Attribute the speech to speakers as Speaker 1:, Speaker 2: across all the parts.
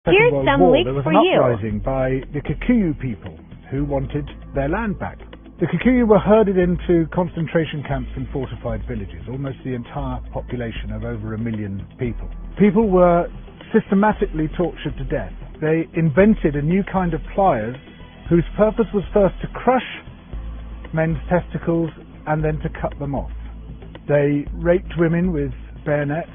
Speaker 1: Second
Speaker 2: Here's
Speaker 1: World
Speaker 2: some
Speaker 1: War,
Speaker 2: links
Speaker 1: there was
Speaker 2: for
Speaker 1: an
Speaker 2: you.
Speaker 1: uprising by the Kikuyu people who wanted their land back. The Kikuyu were herded into concentration camps and fortified villages, almost the entire population of over 1 million people. People were systematically tortured to death. They invented a new kind of pliers whose purpose was first to crush men's testicles and then to cut them off. They raped women with bayonets.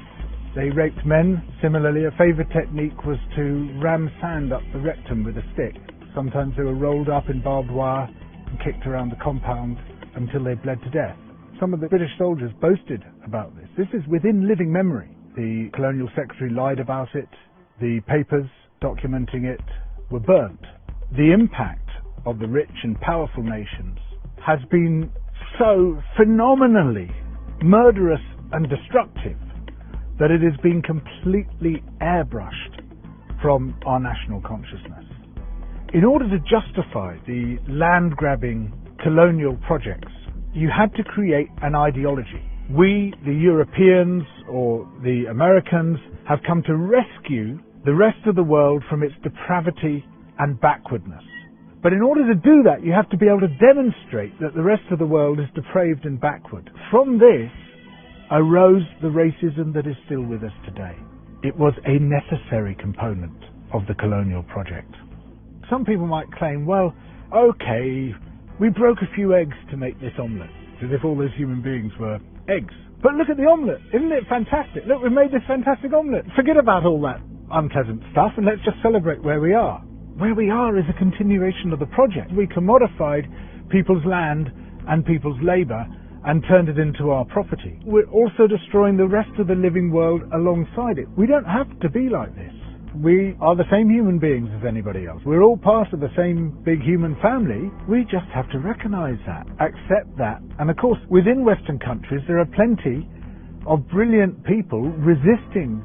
Speaker 1: They raped men. Similarly, a favourite technique was to ram sand up the rectum with a stick. Sometimes they were rolled up in barbed wire and kicked around the compound until they bled to death. Some of the British soldiers boasted about this. This is within living memory. The colonial secretary lied about it. The papers documenting it were burnt. The impact of the rich and powerful nations has been so phenomenally murderous and destructive that it has been completely airbrushed from our national consciousness. In order to justify the land-grabbing colonial projects, you had to create an ideology. We, the Europeans or the Americans, have come to rescue the rest of the world from its depravity and backwardness. But in order to do that, you have to be able to demonstrate that the rest of the world is depraved and backward. From this arose the racism that is still with us today. It was a necessary component of the colonial project. Some people might claim, well, okay, we broke a few eggs to make this omelette, as if all those human beings were eggs. But look at the omelette, isn't it fantastic? Look, we made this fantastic omelette. Forget about all that unpleasant stuff and let's just celebrate where we are. Where we are is a continuation of the project. We commodified people's land and people's labour and turned it into our property. We're also destroying the rest of the living world alongside it. We don't have to be like this. We are the same human beings as anybody else. We're all part of the same big human family. We just have to recognise that, accept that. And of course, within Western countries, there are plenty of brilliant people resisting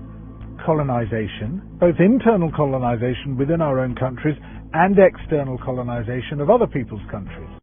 Speaker 1: colonisation, both internal colonisation within our own countries and external colonisation of other people's countries.